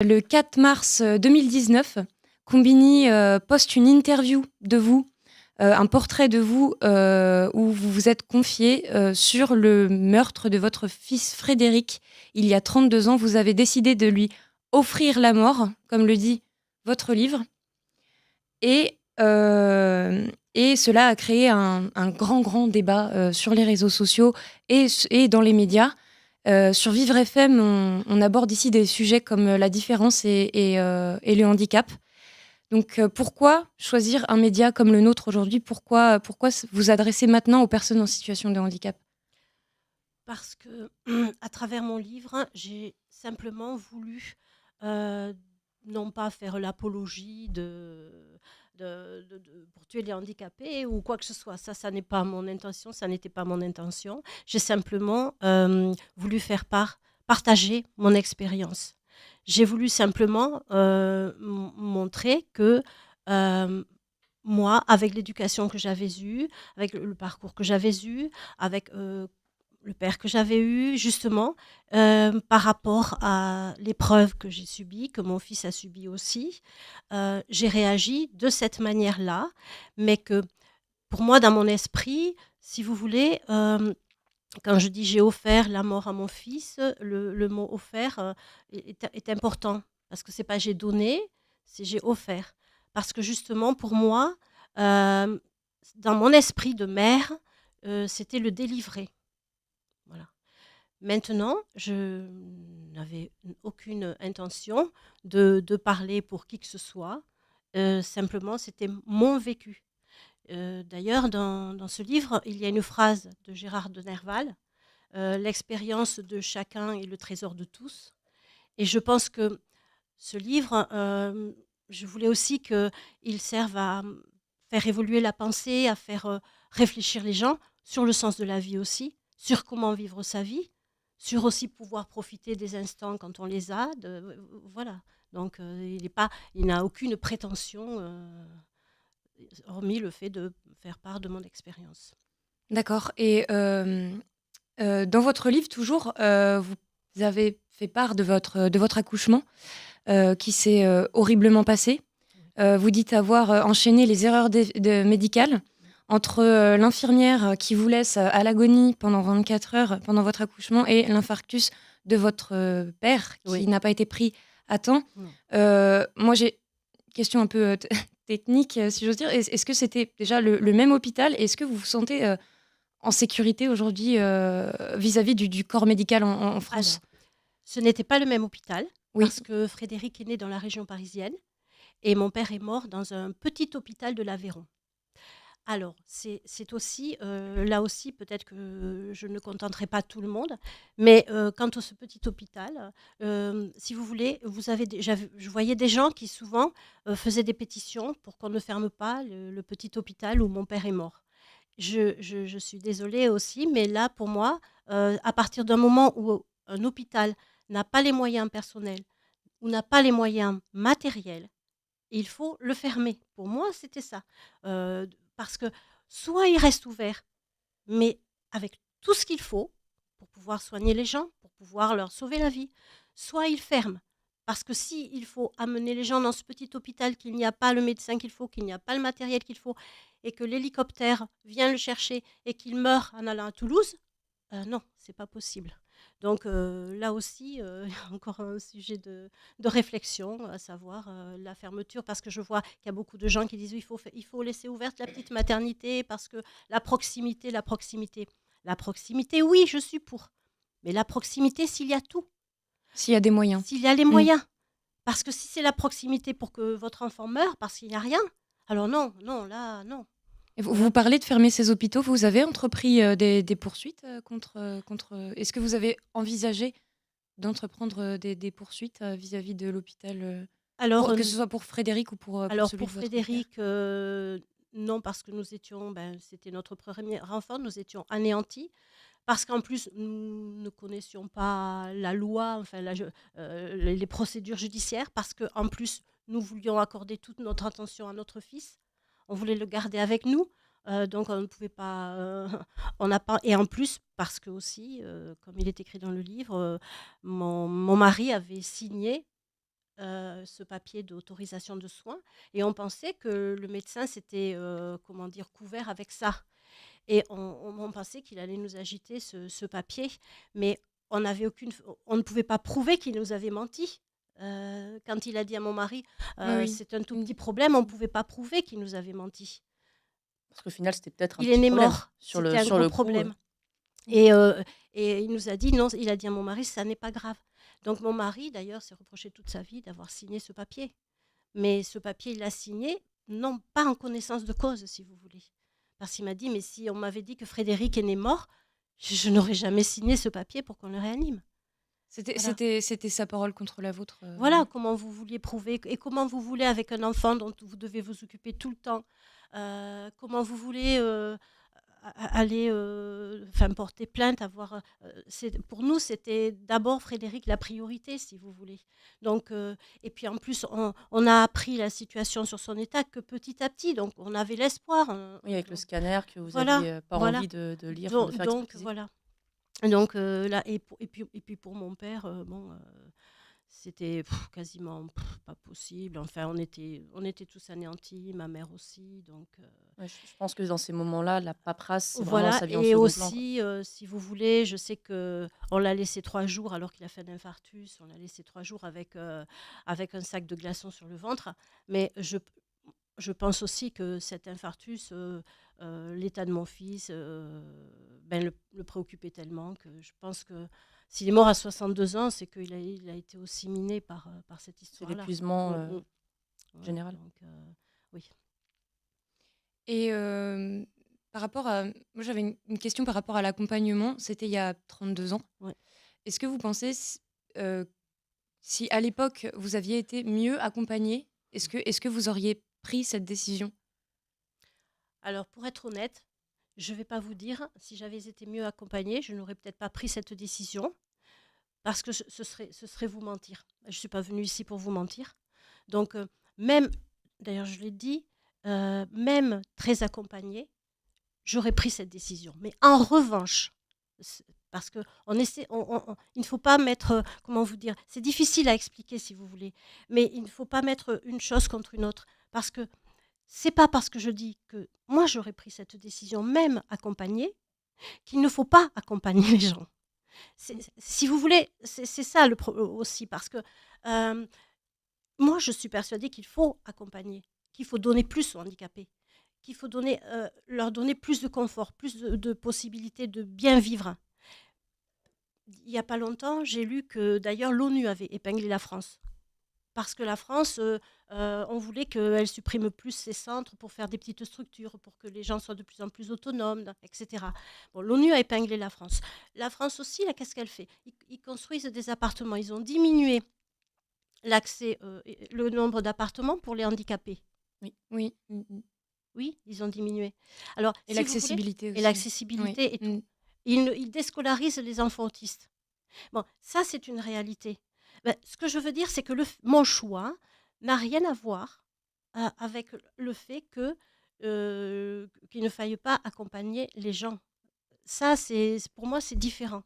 Le 4 mars 2019, Combini poste une interview de vous, un portrait de vous où vous vous êtes confié sur le meurtre de votre fils Frédéric. Il y a 32 ans, vous avez décidé de lui offrir la mort, comme le dit votre livre. Et, cela a créé un grand débat sur les réseaux sociaux et dans les médias. Sur Vivre FM, on aborde ici des sujets comme la différence et le handicap. Donc, pourquoi choisir un média comme le nôtre aujourd'hui ? Pourquoi vous adresser maintenant aux personnes en situation de handicap ? Parce que, à travers mon livre, j'ai simplement voulu, heu, non pas faire l'apologie pour tuer les handicapés ou quoi que ce soit. Ça n'est pas mon intention, ça n'était pas mon intention. J'ai simplement, voulu partager mon expérience. J'ai voulu simplement, montrer que, hem, moi, avec l'éducation que j'avais eue, avec le parcours que j'avais eu, avec, le père que j'avais eu justement, par rapport à l'épreuve que j'ai subie, que mon fils a subie aussi, j'ai réagi de cette manière-là, mais que pour moi, dans mon esprit, si vous voulez, quand je dis: «J'ai offert la mort à mon fils», le mot «offert», est important parce que c'est pas j'ai donné, c'est j'ai offert. Parce que justement pour moi, hem, dans mon esprit de mère, c'était le délivrer. Voilà. Maintenant, je n'avais aucune intention de parler pour qui que ce soit. Simplement, c'était mon vécu. D'ailleurs, dans ce livre, il y a une phrase de Gérard de Nerval, «L'expérience de chacun est le trésor de tous». Et je pense que ce livre, je voulais aussi qu'il serve à faire évoluer la pensée, à faire réfléchir les gens sur le sens de la vie aussi, sur comment vivre sa vie, sur aussi pouvoir profiter des instants quand on les a. Voilà. Donc il n'a aucune prétention, hormis le fait de faire part de mon expérience. D'accord. Et dans votre livre, toujours, vous avez fait part de votre accouchement qui s'est horriblement passé. Vous dites avoir enchaîné les erreurs médicales entre l'infirmière qui vous laisse à l'agonie pendant 24 heures pendant votre accouchement et l'infarctus de votre père qui Oui. n'a pas été pris à temps. Non. Moi, j'ai une question un peu technique, si j'ose dire. Est-ce que c'était déjà le même hôpital? Est-ce que vous vous sentez en sécurité aujourd'hui vis-à-vis du corps médical en France? Alors, ce n'était pas le même hôpital Oui. parce que Frédéric est né dans la région parisienne et mon père est mort dans un petit hôpital de l'Aveyron. Alors, c'est aussi, là aussi, peut-être que je ne contenterai pas tout le monde, mais quant à ce petit hôpital, si vous voulez, vous avez je voyais des gens qui souvent faisaient des pétitions pour qu'on ne ferme pas le petit hôpital où mon père est mort. Je suis désolée aussi, mais là, pour moi, à partir d'un moment où un hôpital n'a pas les moyens personnels ou n'a pas les moyens matériels, il faut le fermer. Pour moi, c'était ça. Parce que soit il reste ouvert, mais avec tout ce qu'il faut pour pouvoir soigner les gens, pour pouvoir leur sauver la vie, soit il ferme. Parce que si il faut amener les gens dans ce petit hôpital, qu'il n'y a pas le médecin qu'il faut, qu'il n'y a pas le matériel qu'il faut, et que l'hélicoptère vient le chercher et qu'il meurt en allant à Toulouse, non, c'est pas possible. Donc là aussi, il y a encore un sujet de réflexion, à savoir la fermeture, parce que je vois qu'il y a beaucoup de gens qui disent: il faut laisser ouverte la petite maternité parce que la proximité, la proximité. La proximité, oui, je suis pour. Mais la proximité, s'il y a tout, S'il y a des moyens. s'il y a les Mmh. moyens. Parce que si c'est la proximité pour que votre enfant meure parce qu'il n'y a rien, alors non, non, là, non. Et vous Voilà. parlez de fermer ces hôpitaux. Vous avez entrepris des poursuites contre. Est-ce que vous avez envisagé d'entreprendre des poursuites vis-à-vis de l'hôpital, Alors, que ce soit pour Frédéric ou pour celui pour de votre père? Frédéric, non, parce que nous étions, c'était notre premier enfant, nous étions anéantis. Parce qu'en plus, nous ne connaissions pas la loi, enfin les procédures judiciaires, parce qu'en plus, nous voulions accorder toute notre attention à notre fils. On voulait le garder avec nous, donc on ne pouvait pas, on n'a pas et en plus, parce que aussi, comme il est écrit dans le livre, mon mari avait signé ce papier d'autorisation de soins et on pensait que le médecin s'était, comment dire, couvert avec ça. Et on pensait qu'il allait nous agiter ce papier, mais on ne pouvait pas prouver qu'il nous avait menti. Quand il a dit à mon mari, Oui. c'est un tout Mmh. petit problème, on ne pouvait pas prouver qu'il nous avait menti. Parce qu'au final, c'était peut-être un Il est petit né problème mort, sur c'était un sur gros le coup. problème. Et il nous a dit non, il a dit à mon mari, ça n'est pas grave. Donc mon mari, d'ailleurs, s'est reproché toute sa vie d'avoir signé ce papier. Mais ce papier, il l'a signé, non pas en connaissance de cause, si vous voulez. Parce qu'il m'a dit, mais si on m'avait dit que Frédéric est né mort, je n'aurais jamais signé ce papier pour qu'on le réanime. Voilà. C'était sa parole contre la vôtre. Voilà comment vous vouliez prouver et comment vous voulez avec un enfant dont vous devez vous occuper tout le temps, comment vous voulez aller porter plainte, pour nous c'était d'abord Frédéric la priorité si vous voulez. Donc et puis en plus on a appris la situation sur son état que petit à petit, donc on avait l'espoir. Oui, avec le scanner que vous Voilà, aviez pas voilà. envie de lire, enfin, de faire Donc expertiser. voilà. Donc là et puis pour mon père, c'était quasiment pas possible. Enfin, on était tous anéantis, ma mère aussi. Donc Ouais, je pense que dans ces moments-là, la paperasse, c'est vraiment voilà. ça vient au Et second plan, quoi. aussi, si vous voulez, je sais que on l'a laissé 3 jours alors qu'il a fait un infarctus. On l'a laissé 3 jours avec un sac de glaçons sur le ventre. Mais je pense aussi que cet infarctus, l'état de mon fils, le préoccupait tellement que je pense que s'il est mort à 62 ans, c'est il a été aussi miné par cette C'est histoire-là. l'épuisement Ouais, général. donc, oui. Et par rapport à. Moi, j'avais une question par rapport à l'accompagnement. C'était il y a 32 ans. Ouais. Est-ce que vous pensez si à l'époque vous aviez été mieux accompagné, est-ce que vous auriez pris cette décision? Alors, pour être honnête, je ne vais pas vous dire, si j'avais été mieux accompagnée, je n'aurais peut-être pas pris cette décision, parce que ce serait vous mentir. Je ne suis pas venue ici pour vous mentir. Donc, même, d'ailleurs, je l'ai dit, même très accompagnée, j'aurais pris cette décision. Mais en revanche, parce que il ne faut pas mettre, comment vous dire, c'est difficile à expliquer si vous voulez, mais il ne faut pas mettre une chose contre une autre. Parce que c'est pas parce que je dis que moi j'aurais pris cette décision, même accompagnée, qu'il ne faut pas accompagner les gens. Si vous voulez, c'est ça aussi, parce que moi je suis persuadée qu'il faut accompagner, qu'il faut donner plus aux handicapés, qu'il faut leur donner plus de confort, plus de possibilités de bien vivre. Il n'y a pas longtemps, j'ai lu que d'ailleurs l'ONU avait épinglé la France. Parce que la France, on voulait qu'elle supprime plus ses centres pour faire des petites structures, pour que les gens soient de plus en plus autonomes, etc. Bon, l'ONU a épinglé la France. La France aussi, là, qu'est-ce qu'elle fait? Ils construisent des appartements. Ils ont diminué le nombre d'appartements pour les handicapés. Oui. Oui. Mm. Oui, ils ont diminué. Alors, Et si vous voulez, l'accessibilité aussi. et l'accessibilité Oui. et tout. Ils déscolarisent les enfants autistes. Bon, ça, c'est une réalité. Ce que je veux dire, c'est que mon choix n'a rien à voir avec le fait qu'il ne faille pas accompagner les gens. Ça, pour moi, c'est différent.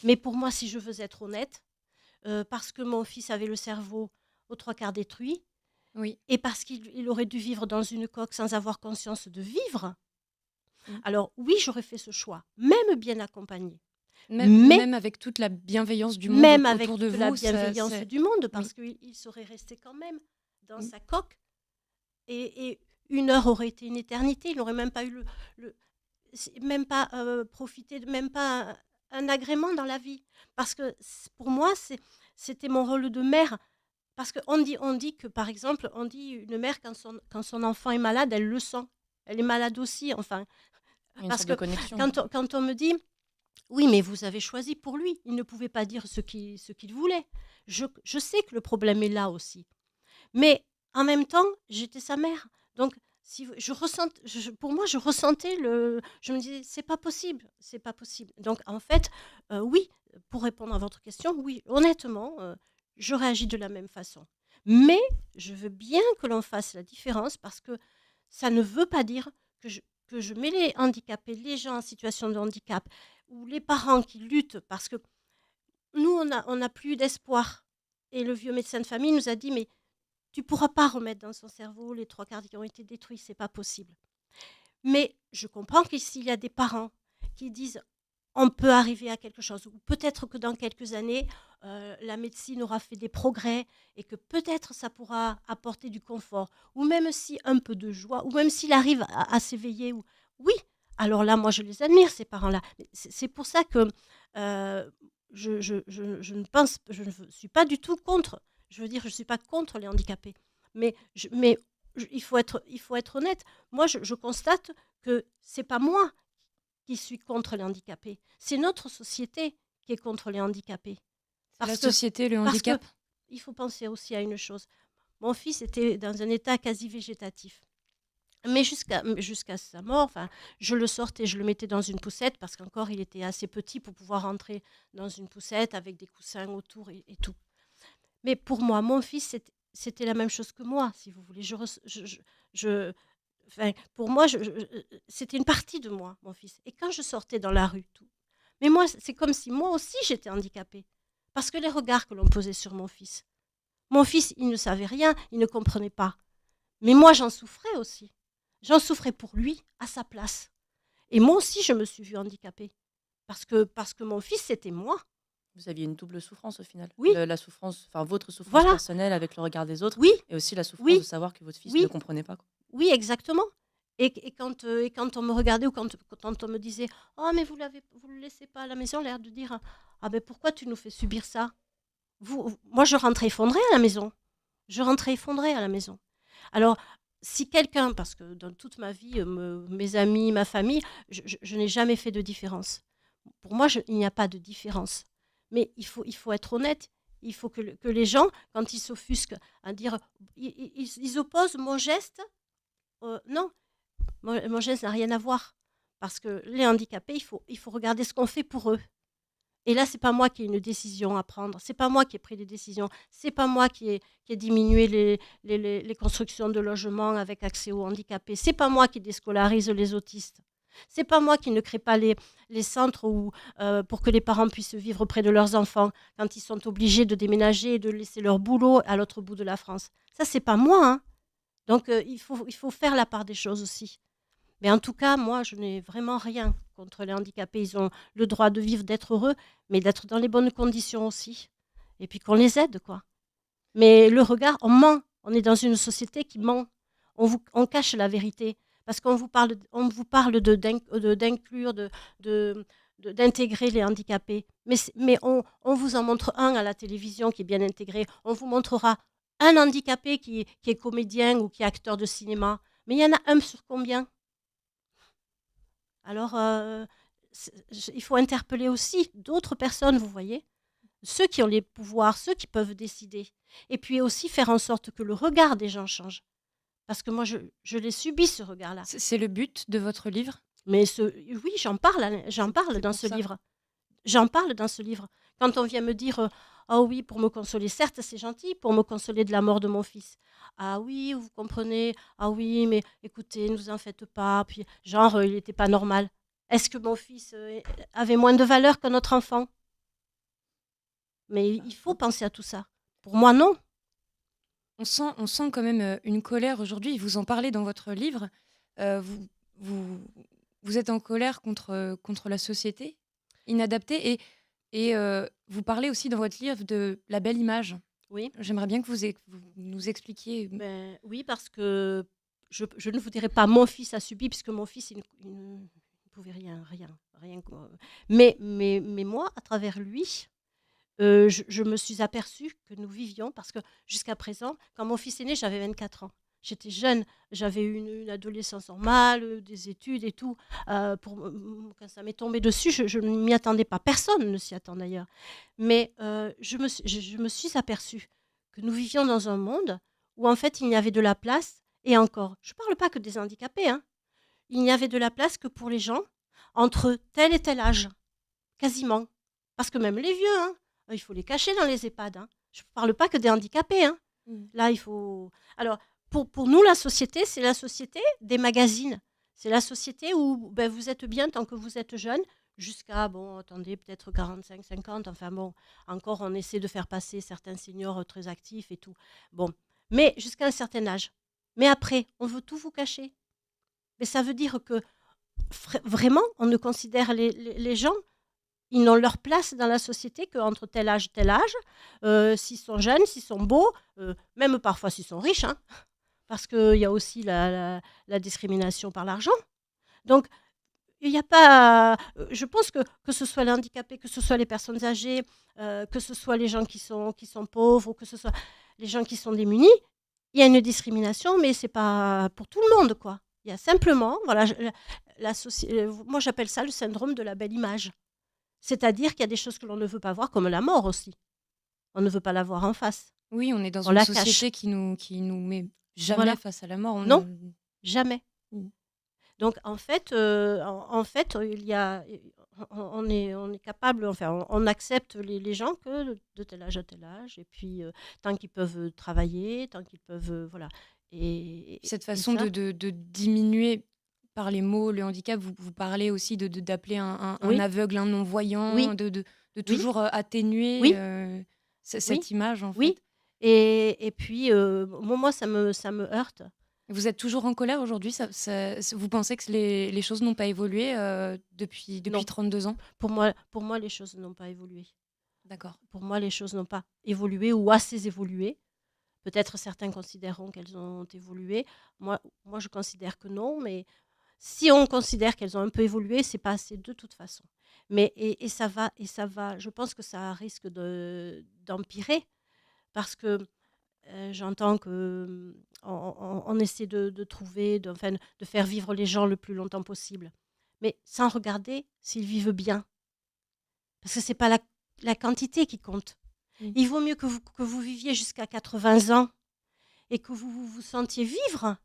Mais pour moi, si je veux être honnête, parce que mon fils avait le cerveau aux 3/4 détruit, Oui. et parce qu'il aurait dû vivre dans une coque sans avoir conscience de vivre, alors oui, j'aurais fait ce choix, même bien accompagné. Même avec toute la bienveillance du monde Même autour avec de toute vous. la bienveillance du monde, parce Oui. qu'il serait resté quand même dans sa coque. Et 1 heure aurait été une éternité. Il n'aurait même pas eu même pas profité, même pas un agrément dans la vie. Parce que pour moi, c'était mon rôle de mère. Parce qu'on dit que, par exemple, on dit une mère, quand son enfant est malade, elle le sent. Elle est malade aussi, enfin. Il y a une Parce sorte que de connexion. quand on me dit, oui, mais vous avez choisi pour lui, il ne pouvait pas dire ce qu'il voulait. Je sais que le problème est là aussi. Mais en même temps, j'étais sa mère. Donc, pour moi, je ressentais je me disais, c'est pas possible, c'est pas possible. Donc, en fait, oui, pour répondre à votre question, oui, honnêtement, je réagis de la même façon. Mais je veux bien que l'on fasse la différence, parce que ça ne veut pas dire que je mets les handicapés, les gens en situation de handicap, ou les parents qui luttent, parce que nous, on n'a plus d'espoir. Et le vieux médecin de famille nous a dit, mais tu ne pourras pas remettre dans son cerveau les 3 quarts qui ont été détruits, c'est pas possible. Mais je comprends qu'ici, il y a des parents qui disent, on peut arriver à quelque chose. Ou peut-être que dans quelques années, la médecine aura fait des progrès et que peut-être ça pourra apporter du confort. Ou même si un peu de joie, ou même s'il arrive à s'éveiller. Oui, alors là, moi, je les admire, ces parents-là. C'est pour ça que je ne suis pas du tout contre. Je veux dire, je ne suis pas contre les handicapés. Mais il faut être honnête. Moi, je constate que ce n'est pas moi qui suis contre les handicapés. C'est notre société qui est contre les handicapés. La société, le handicap. Il faut penser aussi à une chose. Mon fils était dans un état quasi végétatif. Mais jusqu'à sa mort, je le sortais, je le mettais dans une poussette parce qu'encore il était assez petit pour pouvoir rentrer dans une poussette avec des coussins autour et tout. Mais pour moi, mon fils, c'était la même chose que moi, si vous voulez. Pour moi, c'était une partie de moi, mon fils. Et quand je sortais dans la rue, tout. Mais moi, c'est comme si moi aussi j'étais handicapée. Parce que les regards que l'on posait sur mon fils, il ne savait rien, il ne comprenait pas. Mais moi, j'en souffrais aussi. J'en souffrais pour lui, à sa place. Et moi aussi, je me suis vue handicapée. Parce que mon fils, c'était moi. Vous aviez une double souffrance au final. Oui. La souffrance, votre souffrance personnelle avec le regard des autres. Oui. Et aussi la souffrance de savoir que votre fils ne comprenait pas. Quoi. Oui, exactement. Et quand on me regardait ou quand on me disait « Oh, mais vous le laissez pas à la maison », l'air de dire « Ah ben pourquoi tu nous fais subir ça ?» Moi, je rentrais effondrée à la maison. Alors, si quelqu'un, parce que dans toute ma vie, mes amis, ma famille, je n'ai jamais fait de différence. Pour moi, il n'y a pas de différence. Mais il faut être honnête. Il faut que les gens, quand ils s'offusquent à dire, ils opposent mon geste. Non, mon geste n'a rien à voir. Parce que les handicapés, il faut regarder ce qu'on fait pour eux. Et là, ce n'est pas moi qui ai une décision à prendre. Ce n'est pas moi qui ai pris des décisions. Ce n'est pas moi qui ai diminué les constructions de logements avec accès aux handicapés. Ce n'est pas moi qui déscolarise les autistes. Ce n'est pas moi qui ne crée pas les centres pour que les parents puissent vivre près de leurs enfants quand ils sont obligés de déménager et de laisser leur boulot à l'autre bout de la France. Ça, ce n'est pas moi. Hein. Donc, il faut faire la part des choses aussi. Mais en tout cas, moi, je n'ai vraiment rien contre les handicapés. Ils ont le droit de vivre, d'être heureux, mais d'être dans les bonnes conditions aussi. Et puis qu'on les aide, quoi. Mais le regard, on ment. On est dans une société qui ment. On cache la vérité. Parce qu'on vous parle d'inclure, d'intégrer les handicapés. Mais on vous en montre un à la télévision qui est bien intégré. On vous montrera un handicapé qui est comédien ou qui est acteur de cinéma. Mais il y en a un sur combien ? Alors, il faut interpeller aussi d'autres personnes, vous voyez, ceux qui ont les pouvoirs, ceux qui peuvent décider. Et puis aussi faire en sorte que le regard des gens change. Parce que moi, je l'ai subi, ce regard-là. C'est le but de votre livre ? Mais oui, j'en parle dans ce livre. J'en parle dans ce livre. Quand on vient me dire « Oh oui, pour me consoler, certes, c'est gentil, pour me consoler de la mort de mon fils. Ah oui, vous comprenez. Ah oui, mais écoutez, ne vous en faites pas. » Puis, genre, il n'était pas normal. Est-ce que mon fils avait moins de valeur qu'un autre enfant ? Mais il faut penser à tout ça. Pour moi, non. On sent quand même une colère aujourd'hui. Vous en parlez dans votre livre. Vous êtes en colère contre la société inadaptée et vous parlez aussi dans votre livre de la belle image. Oui. J'aimerais bien que vous nous expliquiez. Oui, parce que je ne vous dirai pas mon fils a subi, puisque mon fils, il ne pouvait rien. Mais moi, à travers lui, je me suis aperçue que nous vivions, parce que jusqu'à présent, quand mon fils est né, j'avais 24 ans. J'étais jeune, j'avais eu une adolescence normale, des études et tout. Quand ça m'est tombé dessus, je ne m'y attendais pas. Personne ne s'y attend d'ailleurs. Mais je me suis aperçue que nous vivions dans un monde où en fait il n'y avait de la place, et encore, je ne parle pas que des handicapés, hein. Il n'y avait de la place que pour les gens entre tel et tel âge, quasiment. Parce que même les vieux, hein, il faut les cacher dans les EHPAD. Hein. Je ne parle pas que des handicapés. Hein. Là, il faut... Alors, pour nous, la société, c'est la société des magazines. C'est la société où vous êtes bien tant que vous êtes jeune. jusqu'à, bon, attendez, peut-être 45, 50. Enfin bon, encore, on essaie de faire passer certains seniors très actifs et tout. Bon, mais jusqu'à un certain âge. Mais après, on veut tout vous cacher. Mais ça veut dire que vraiment, on ne considère les gens, ils ont leur place dans la société qu'entre tel âge, s'ils sont jeunes, s'ils sont beaux, même parfois s'ils sont riches, hein, parce qu'il y a aussi la discrimination par l'argent. Donc, il n'y a pas. Je pense que ce soit les handicapés, que ce soit les personnes âgées, que ce soit les gens qui sont pauvres, ou que ce soit les gens qui sont démunis, il y a une discrimination, mais ce n'est pas pour tout le monde, quoi. Il y a simplement, voilà, moi j'appelle ça le syndrome de la belle image. C'est-à-dire qu'il y a des choses que l'on ne veut pas voir, comme la mort aussi. On ne veut pas la voir en face. Oui, on est dans On une la société qui nous met jamais Voilà. face à la mort. Non. Jamais. Mm. Donc en fait, il y a, on est capable, enfin, on accepte les gens que de tel âge à tel âge, et puis tant qu'ils peuvent travailler, tant qu'ils peuvent, voilà. Cette Et façon ça, de diminuer par les mots le handicap, vous parlez aussi d'appeler un oui, aveugle un non-voyant, oui, de oui, toujours atténuer oui, cette oui, image, en oui. fait. Et puis, moi, ça me heurte. Vous êtes toujours en colère aujourd'hui? Vous pensez que les choses n'ont pas évolué depuis Non, 32 ans? pour moi, les choses n'ont pas évolué. D'accord. Pour moi, les choses n'ont pas évolué ou assez évolué. Peut-être certains considéreront qu'elles ont évolué. Moi, je considère que non, mais si on considère qu'elles ont un peu évolué, c'est pas assez de toute façon. Mais ça va, je pense que ça risque d'empirer, parce que j'entends que on essaie de trouver, enfin, de faire vivre les gens le plus longtemps possible, mais sans regarder s'ils vivent bien, parce que c'est pas la quantité qui compte. Mm. Il vaut mieux que vous viviez jusqu'à 80 ans et que vous sentiez vivre,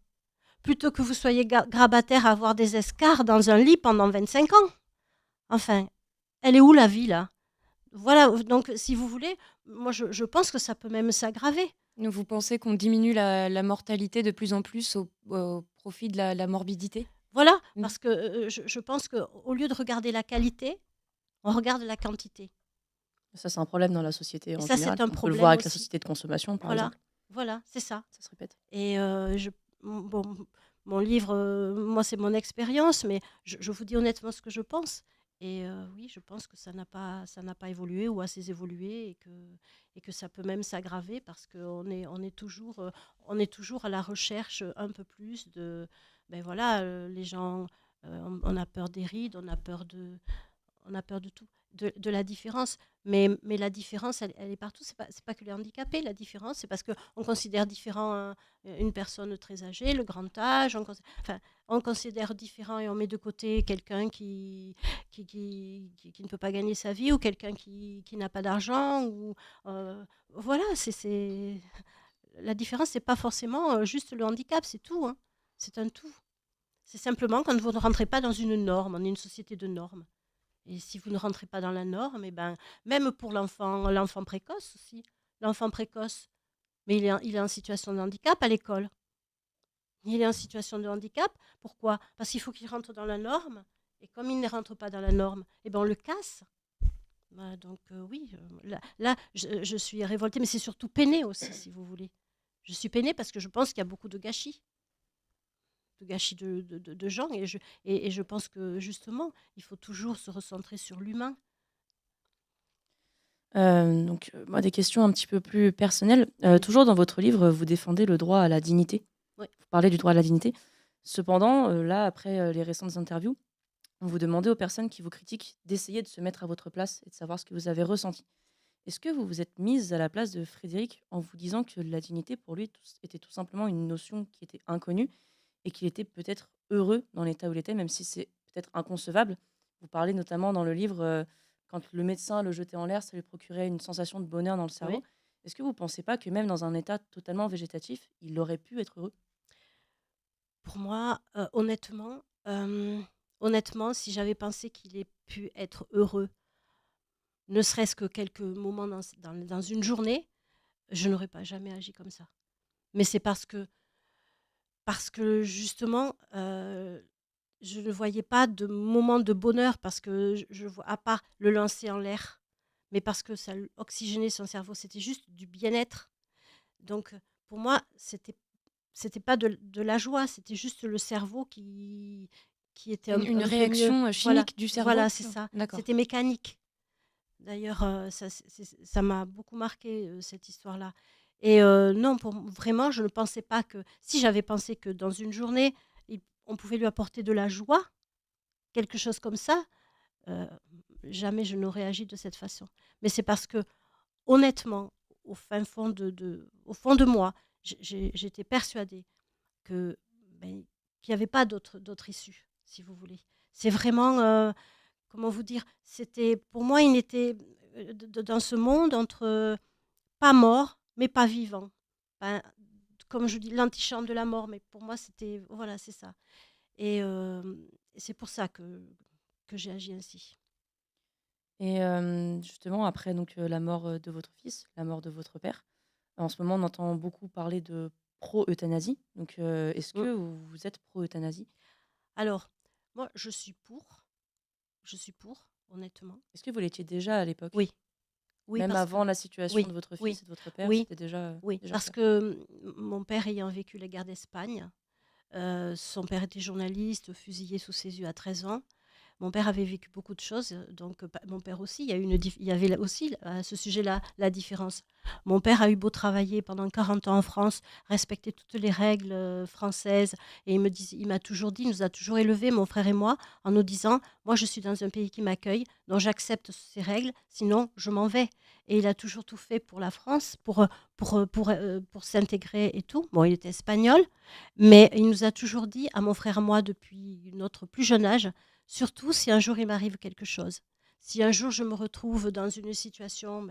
plutôt que vous soyez grabataire à avoir des escarres dans un lit pendant 25 ans. Enfin, elle est où la vie, là? Voilà, donc si vous voulez, moi je pense que ça peut même s'aggraver. Donc vous pensez qu'on diminue la mortalité de plus en plus au profit de la morbidité? Voilà, Mm. parce que je pense qu'au lieu de regarder la qualité, on regarde la quantité. Ça, c'est un problème dans la société Et en ça, général. c'est un On peut le problème voir avec la aussi. société de consommation, par Voilà, exemple. voilà, c'est ça. Ça se répète. Et bon, mon livre, moi, c'est mon expérience, mais je vous dis honnêtement ce que je pense. Et oui, je pense que ça n'a pas évolué ou assez évolué, et que ça peut même s'aggraver, parce qu'on est toujours à la recherche un peu plus de. Ben voilà, les gens, on a peur des rides, on a peur de tout, de la différence. Mais la différence, elle est partout. C'est pas que les handicapés. La différence, c'est parce qu'on considère différent une personne très âgée, le grand âge. On considère différent, et on met de côté quelqu'un qui ne peut pas gagner sa vie, ou quelqu'un qui n'a pas d'argent. Voilà, la différence, c'est pas forcément juste le handicap, c'est tout, hein. C'est un tout. C'est simplement quand vous ne rentrez pas dans une norme. On est une société de normes. Et si vous ne rentrez pas dans la norme, même pour l'enfant précoce aussi. L'enfant précoce, mais il est en situation de handicap à l'école. Il est en situation de handicap. Pourquoi? Parce qu'il faut qu'il rentre dans la norme. Et comme il ne rentre pas dans la norme, on le casse. Donc oui, là je suis révoltée, mais c'est surtout peinée aussi, si vous voulez. Je suis peinée parce que je pense qu'il y a beaucoup de gâchis de gens. Et je pense que justement, il faut toujours se recentrer sur l'humain. Moi, des questions un petit peu plus personnelles. Toujours dans votre livre, vous défendez le droit à la dignité. Oui. Vous parlez du droit à la dignité. Cependant, là, après les récentes interviews, on vous demandait aux personnes qui vous critiquent d'essayer de se mettre à votre place et de savoir ce que vous avez ressenti. Est-ce que vous vous êtes mise à la place de Frédéric en vous disant que la dignité, pour lui, était tout simplement une notion qui était inconnue et qu'il était peut-être heureux dans l'état où il était, même si c'est peut-être inconcevable? Vous parlez notamment dans le livre, quand le médecin le jetait en l'air, ça lui procurait une sensation de bonheur dans le cerveau. Oui. Est-ce que vous ne pensez pas que même dans un état totalement végétatif, il aurait pu être heureux? Pour moi, honnêtement, si j'avais pensé qu'il ait pu être heureux, ne serait-ce que quelques moments dans une journée, je n'aurais pas jamais agi comme ça. Mais c'est parce que justement, je ne voyais pas de moment de bonheur parce que je vois, à part le lancer en l'air, mais parce que ça oxygénait son cerveau, c'était juste du bien-être. Donc, pour moi, c'était pas de la joie, c'était juste le cerveau qui était Une un peu mieux. réaction Voilà, chimique du cerveau? voilà, c'est ça. D'accord. C'était mécanique. D'ailleurs, ça m'a beaucoup marqué cette histoire-là. Et non, vraiment, je ne pensais pas que. Si j'avais pensé que dans une journée, on pouvait lui apporter de la joie, quelque chose comme ça, euh, jamais je n'aurais agi de cette façon. Mais c'est parce que, honnêtement, au fond de moi, j'étais persuadée que, ben, qu'il n'y avait pas d'autre issue, si vous voulez. C'est vraiment. Comment vous dire? C'était pour moi, il était dans ce monde entre pas mort, mais pas vivant. Ben, comme je dis, l'antichambre de la mort, mais pour moi, c'était voilà, c'est ça. Et c'est pour ça que j'ai agi ainsi. Et justement, après donc, la mort, de votre fils, la mort de votre père, en ce moment, on entend beaucoup parler de pro-euthanasie. Donc, est-ce Mm. que vous êtes pro-euthanasie? Alors, moi, je suis pour, honnêtement. Est-ce que vous l'étiez déjà à l'époque? Oui, oui, Même parce que avant la situation oui, de votre oui, fils et de votre père, oui, c'était déjà, oui, déjà le parce cas? que mon père ayant vécu la guerre d'Espagne, son père était journaliste, fusillé sous ses yeux à 13 ans. Mon père avait vécu beaucoup de choses, donc mon père aussi, il y avait aussi à ce sujet-là la différence. Mon père a eu beau travailler pendant 40 ans en France, respecter toutes les règles françaises, et il m'a toujours dit, il nous a toujours élevés, mon frère et moi, en nous disant, moi je suis dans un pays qui m'accueille, donc j'accepte ces règles, sinon je m'en vais. Et il a toujours tout fait pour la France, pour s'intégrer et tout. Bon, il était espagnol, mais il nous a toujours dit, à mon frère et moi, depuis notre plus jeune âge, surtout si un jour il m'arrive quelque chose. Si un jour je me retrouve dans une situation,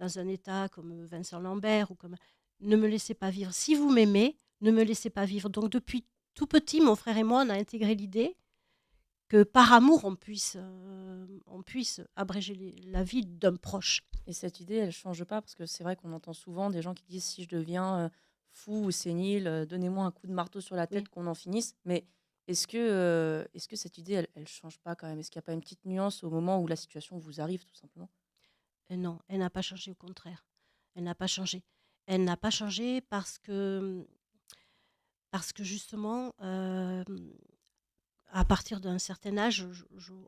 dans un état comme Vincent Lambert, ou comme ne me laissez pas vivre. Si vous m'aimez, ne me laissez pas vivre. Donc depuis tout petit, mon frère et moi, on a intégré l'idée que par amour, on puisse abréger la vie d'un proche. Et cette idée, elle change pas parce que c'est vrai qu'on entend souvent des gens qui disent: «Si je deviens, fou ou sénile, donnez-moi un coup de marteau sur la Oui. tête, qu'on en finisse». Mais est-ce que cette idée, elle change pas quand même? Est-ce qu'il y a pas une petite nuance au moment où la situation vous arrive, tout simplement? Et non, elle n'a pas changé, au contraire. Elle n'a pas changé. Elle n'a pas changé parce que justement, à partir d'un certain âge,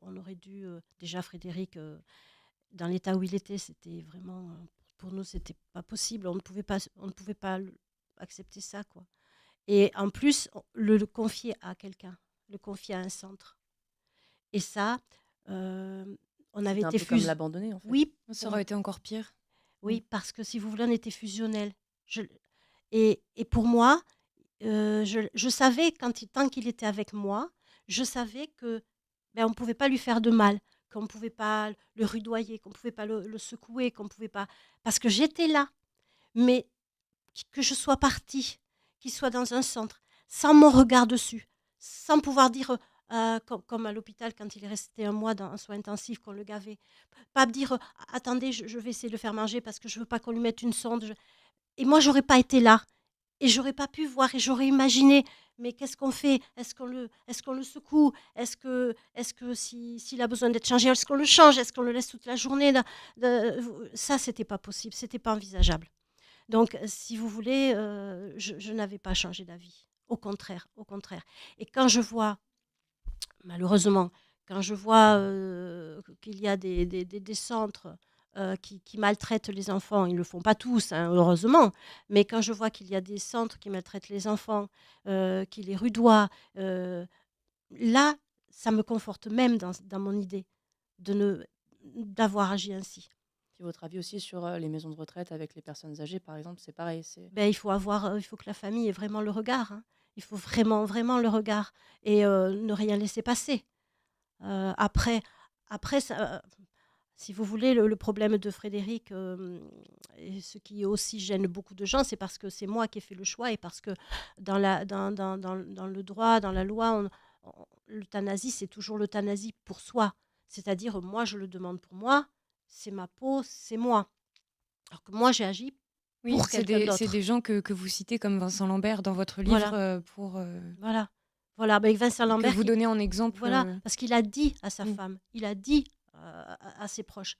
on aurait dû, déjà Frédéric, dans l'état où il était, c'était vraiment, pour nous, c'était pas possible. On ne pouvait pas accepter ça, quoi. Et en plus, le confier à quelqu'un, le confier à un centre. Et ça, euh, on avait C'était un été peu comme l'abandonner, en fait? Oui, Ça aurait été encore pire. Mmh. oui, parce que si vous voulez, on était fusionnels. Je- et pour moi, je savais, tant qu'il était avec moi, je savais que ben, on ne pouvait pas lui faire de mal, qu'on ne pouvait pas le rudoyer, qu'on ne pouvait pas le secouer, qu'on pouvait pas. Parce que j'étais là. Mais que je sois partie, qu'il soit dans un centre, sans mon regard dessus, sans pouvoir dire, comme à l'hôpital quand il est resté un mois en soins intensifs, qu'on le gavait, pas me dire, attendez, je vais essayer de le faire manger parce que je veux pas qu'on lui mette une sonde. Et moi, j'aurais pas été là. Et j'aurais pas pu voir et j'aurais imaginé, mais qu'est-ce qu'on fait? Est-ce qu'on le secoue? Est-ce que s'il a besoin d'être changé, est-ce qu'on le change? Est-ce qu'on le laisse toute la journée? Ça, c'était pas possible, c'était pas envisageable. Donc, si vous voulez, je n'avais pas changé d'avis. Au contraire, au contraire. Et quand je vois, malheureusement, quand je vois qu'il y a des centres qui maltraitent les enfants, ils ne le font pas tous, hein, heureusement, mais quand je vois qu'il y a des centres qui maltraitent les enfants, qui les rudoient, là, ça me conforte même dans mon idée de ne d'avoir agi ainsi. Puis votre avis aussi sur, les maisons de retraite avec les personnes âgées, par exemple, c'est pareil, c'est Ben, il faut que la famille ait vraiment le regard, hein. Il faut vraiment, vraiment le regard et ne rien laisser passer. Après ça, si vous voulez, le problème de Frédéric, et ce qui aussi gêne beaucoup de gens, c'est parce que c'est moi qui ai fait le choix et parce que dans le droit, dans la loi, l'euthanasie, c'est toujours l'euthanasie pour soi. C'est-à-dire, moi, je le demande pour moi, c'est ma peau, c'est moi. Alors que moi, j'ai agi Oui, pour quelqu'un c'est d'autre. des gens que vous citez comme Vincent Lambert dans votre livre Voilà. pour. Voilà, Voilà, avec Vincent Que Lambert, vous donnez en exemple. voilà, parce qu'il a dit à sa Mm. femme, il a dit à ses proches.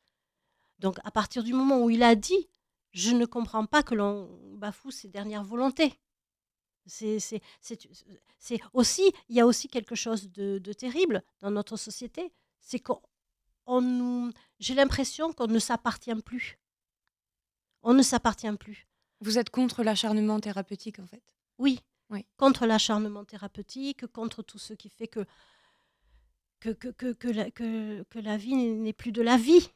Donc, à partir du moment où il a dit, je ne comprends pas que l'on bafoue ses dernières volontés. C'est aussi, il y a aussi quelque chose de terrible dans notre société, c'est j'ai l'impression qu'on ne s'appartient plus. On ne s'appartient plus. Vous êtes contre l'acharnement thérapeutique, en fait. Oui, Oui. contre l'acharnement thérapeutique, contre tout ce qui fait que la vie n'est plus de la vie.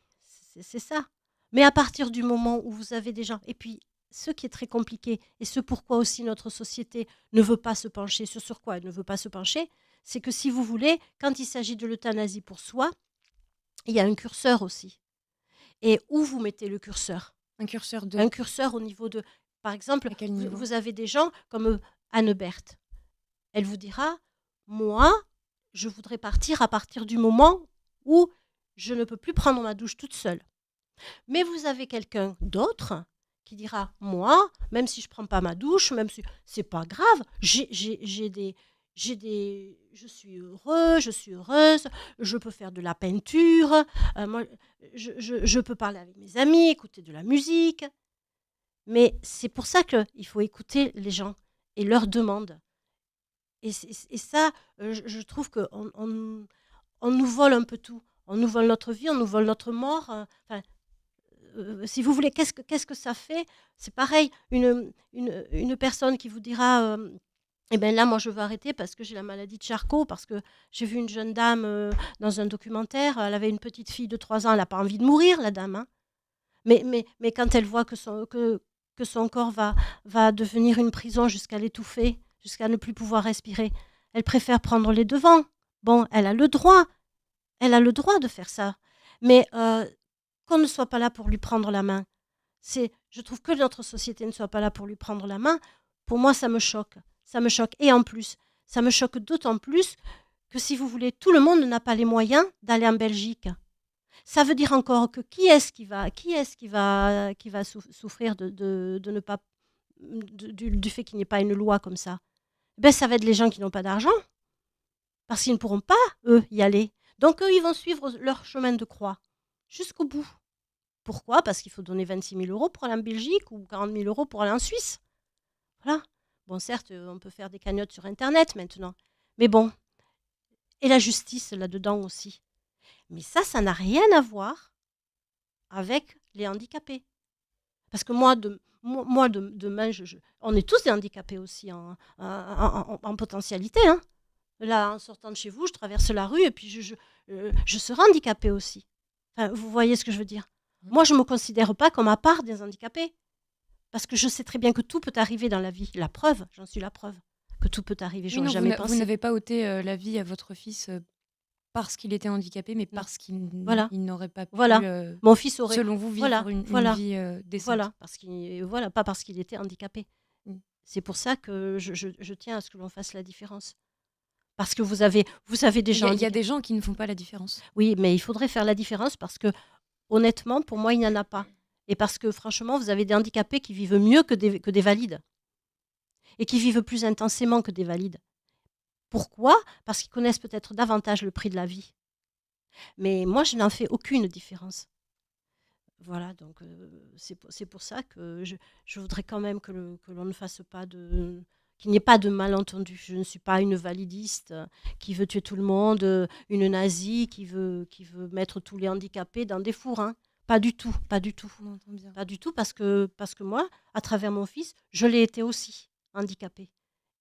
C'est ça. Mais à partir du moment où vous avez des gens... Et puis, ce qui est très compliqué, et ce pourquoi aussi notre société ne veut pas se pencher, sur quoi elle ne veut pas se pencher, c'est que si vous voulez, quand il s'agit de l'euthanasie pour soi, il y a un curseur aussi. Et où vous mettez le curseur ? Un curseur de. Un curseur au niveau de... Par exemple, À quel niveau ? vous avez des gens comme Anne Berthe. Elle vous dira, moi, je voudrais partir à partir du moment où je ne peux plus prendre ma douche toute seule. Mais vous avez quelqu'un d'autre qui dira, moi, même si je ne prends pas ma douche, même si c'est pas grave, je suis heureux, je suis heureuse, je peux faire de la peinture, moi, je peux parler avec mes amis, écouter de la musique. Mais c'est pour ça qu'il faut écouter les gens et leurs demandes. Et ça, je trouve qu'on on nous vole un peu tout. On nous vole notre vie, on nous vole notre mort. Si vous voulez, qu'est-ce que ça fait ? C'est pareil, une personne qui vous dira eh bien là, moi, je veux arrêter parce que j'ai la maladie de Charcot, parce que j'ai vu une jeune dame dans un documentaire, elle avait une petite fille de 3 ans, elle n'a pas envie de mourir, la dame. Hein. Mais quand elle voit que son corps va devenir une prison jusqu'à l'étouffer, jusqu'à ne plus pouvoir respirer, elle préfère prendre les devants. Bon, elle a le droit de faire ça. Mais qu'on ne soit pas là pour lui prendre la main. Je trouve que notre société ne soit pas là pour lui prendre la main. Pour moi, ça me choque. Ça me choque. Et en plus, ça me choque d'autant plus que si vous voulez, tout le monde n'a pas les moyens d'aller en Belgique. Ça veut dire encore que qui est-ce qui va souffrir de ne pas du fait qu'il n'y ait pas une loi comme ça. Ben, ça va être les gens qui n'ont pas d'argent parce qu'ils ne pourront pas eux y aller. Donc eux, ils vont suivre leur chemin de croix jusqu'au bout. Pourquoi ? Parce qu'il faut donner 26 000 € pour aller en Belgique ou 40 000 € pour aller en Suisse. Voilà. Bon, certes, on peut faire des cagnottes sur Internet maintenant. Mais bon. Et la justice là-dedans aussi. Mais ça n'a rien à voir avec les handicapés. Parce que moi, demain, on est tous des handicapés aussi en potentialité. Hein. Là, en sortant de chez vous, je traverse la rue et puis je serai handicapée aussi. Enfin, vous voyez ce que je veux dire ? Moi, je ne me considère pas comme à part des handicapés. Parce que je sais très bien que tout peut arriver dans la vie. La preuve, j'en suis la preuve, que tout peut arriver. Oui, non, jamais pensé. Vous n'avez pas ôté la vie à votre fils parce qu'il était handicapé, mais parce qu'il il n'aurait pas pu, mon fils aurait, selon vous, vivre une vie décente. Voilà, pas parce qu'il était handicapé. C'est pour ça que je tiens à ce que l'on fasse la différence. Parce que vous avez des gens... Il y a des gens qui ne font pas la différence. Oui, mais il faudrait faire la différence parce que, honnêtement, pour moi, il n'y en a pas. Et parce que, franchement, vous avez des handicapés qui vivent mieux que des valides. Et qui vivent plus intensément que des valides. Pourquoi ? Parce qu'ils connaissent peut-être davantage le prix de la vie. Mais moi, je n'en fais aucune différence. Voilà, donc c'est pour ça que je voudrais quand même que l'on ne fasse pas qu'il n'y ait pas de malentendu. Je ne suis pas une validiste qui veut tuer tout le monde, une nazie qui veut mettre tous les handicapés dans des fours. Hein. Pas du tout, pas du tout. On entend bien. Pas du tout, parce que moi, à travers mon fils, je l'ai été aussi, handicapée.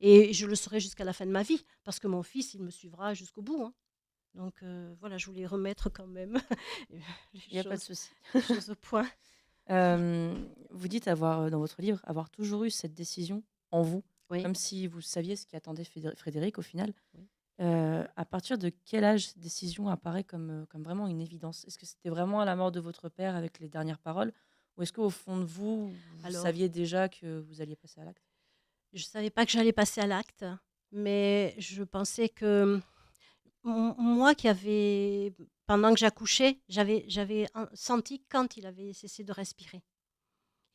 Et je le serai jusqu'à la fin de ma vie, parce que mon fils, il me suivra jusqu'au bout. Hein. Donc voilà, je voulais remettre quand même Il n'y a pas de souci. les choses au point. Vous dites dans votre livre avoir toujours eu cette décision en vous, Oui. comme si vous saviez ce qui attendait Frédéric au final. Oui. À partir de quel âge cette décision apparaît comme vraiment une évidence ? Est-ce que c'était vraiment à la mort de votre père avec les dernières paroles ? Ou est-ce qu'au fond de vous, saviez déjà que vous alliez passer à l'acte ? Je ne savais pas que j'allais passer à l'acte, mais je pensais que moi pendant que j'accouchais, j'avais senti quand il avait cessé de respirer.